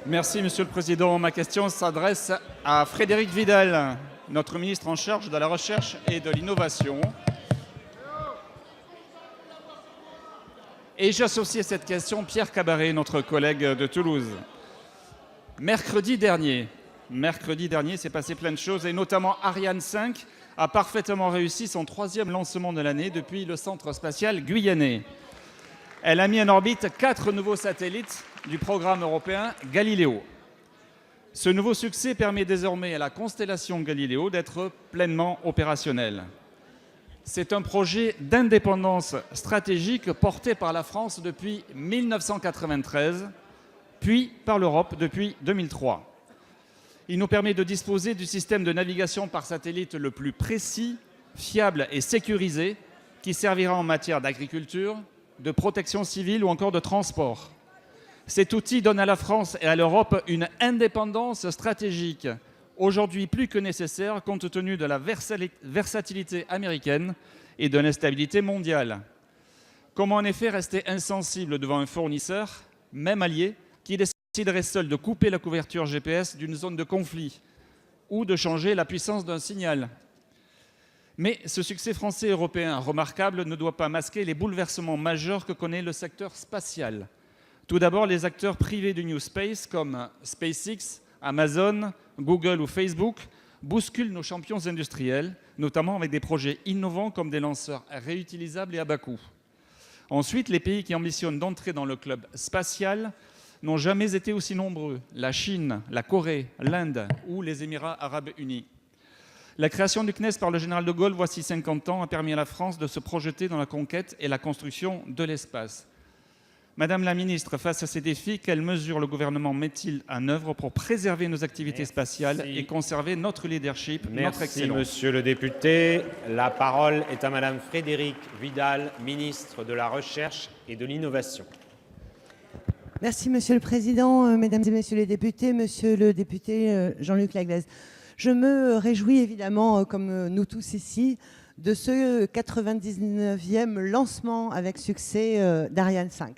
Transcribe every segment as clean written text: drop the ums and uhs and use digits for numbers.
Merci, Monsieur le Président. Ma question s'adresse à Frédérique Vidal, notre ministre en charge de la Recherche et de l'Innovation. Et j'associe à cette question Pierre Cabaret, notre collègue de Toulouse. Mercredi dernier, s'est passé plein de choses, et notamment Ariane 5 a parfaitement réussi son 3e lancement de l'année depuis le centre spatial guyanais. Elle a mis en orbite 4 nouveaux satellites du programme européen Galileo. Ce nouveau succès permet désormais à la constellation Galileo d'être pleinement opérationnelle. C'est un projet d'indépendance stratégique porté par la France depuis 1993, puis par l'Europe depuis 2003. Il nous permet de disposer du système de navigation par satellite le plus précis, fiable et sécurisé qui servira en matière d'agriculture, de protection civile ou encore de transport. Cet outil donne à la France et à l'Europe une indépendance stratégique, aujourd'hui plus que nécessaire compte tenu de la versatilité américaine et de l'instabilité mondiale. Comment en effet rester insensible devant un fournisseur, même allié, qui déciderait seul de couper la couverture GPS d'une zone de conflit ou de changer la puissance d'un signal? Mais ce succès français et européen remarquable ne doit pas masquer les bouleversements majeurs que connaît le secteur spatial. Tout d'abord, les acteurs privés du New Space comme SpaceX, Amazon, Google ou Facebook bousculent nos champions industriels, notamment avec des projets innovants comme des lanceurs réutilisables et à bas coût. Ensuite, les pays qui ambitionnent d'entrer dans le club spatial n'ont jamais été aussi nombreux: la Chine, la Corée, l'Inde ou les Émirats arabes unis. La création du CNES par le général de Gaulle, voici 50 ans, a permis à la France de se projeter dans la conquête et la construction de l'espace. Madame la ministre, face à ces défis, quelles mesures le gouvernement met-il en œuvre pour préserver nos activités spatiales et conserver notre leadership, notre excellence? Merci, monsieur le député. La parole est à madame Frédérique Vidal, ministre de la Recherche et de l'Innovation. Merci, monsieur le président, mesdames et messieurs les députés, monsieur le député Jean-Luc Laglaise. Je me réjouis évidemment, comme nous tous ici, de ce 99e lancement avec succès d'Ariane 5.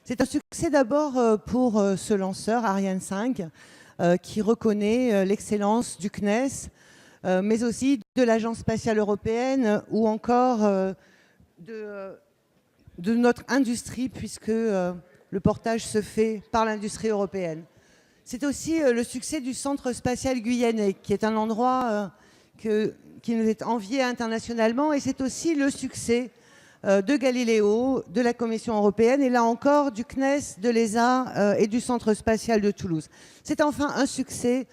C'est un succès d'abord pour ce lanceur, Ariane 5, qui reconnaît l'excellence du CNES, mais aussi de l'Agence spatiale européenne ou encore de notre industrie, puisque le portage se fait par l'industrie européenne. C'est aussi le succès du centre spatial guyanais, qui est un endroit qui nous est envié internationalement, et c'est aussi le succès de Galileo, de la Commission européenne, et là encore du CNES, de l'ESA et du Centre spatial de Toulouse. C'est enfin un succès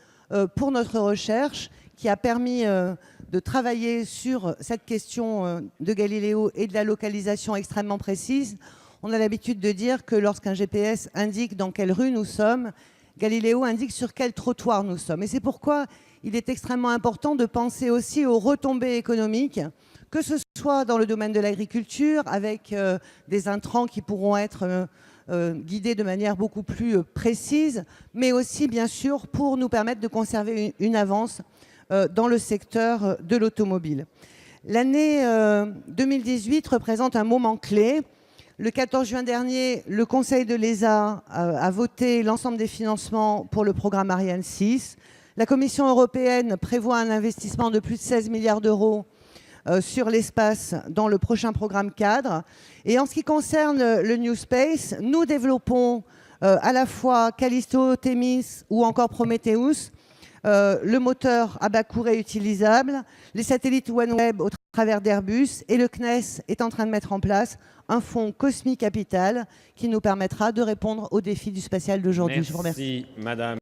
pour notre recherche qui a permis de travailler sur cette question de Galileo et de la localisation extrêmement précise. On a l'habitude de dire que lorsqu'un GPS indique dans quelle rue nous sommes, Galileo indique sur quel trottoir nous sommes. Et c'est pourquoi il est extrêmement important de penser aussi aux retombées économiques, que ce soit dans le domaine de l'agriculture, avec des intrants qui pourront être guidés de manière beaucoup plus précise, mais aussi, bien sûr, pour nous permettre de conserver une avance dans le secteur de l'automobile. L'année 2018 représente un moment clé. Le 14 juin dernier, le Conseil de l'ESA a voté l'ensemble des financements pour le programme Ariane 6. La Commission européenne prévoit un investissement de plus de 16 milliards d'euros sur l'espace dans le prochain programme cadre. Et en ce qui concerne le New Space, nous développons à la fois Callisto, Themis ou encore Prometheus, le moteur à bas coût réutilisable, les satellites OneWeb au travers d'Airbus, et le CNES est en train de mettre en place un fonds Cosmi Capital qui nous permettra de répondre aux défis du spatial d'aujourd'hui. Je vous remercie. Merci, madame.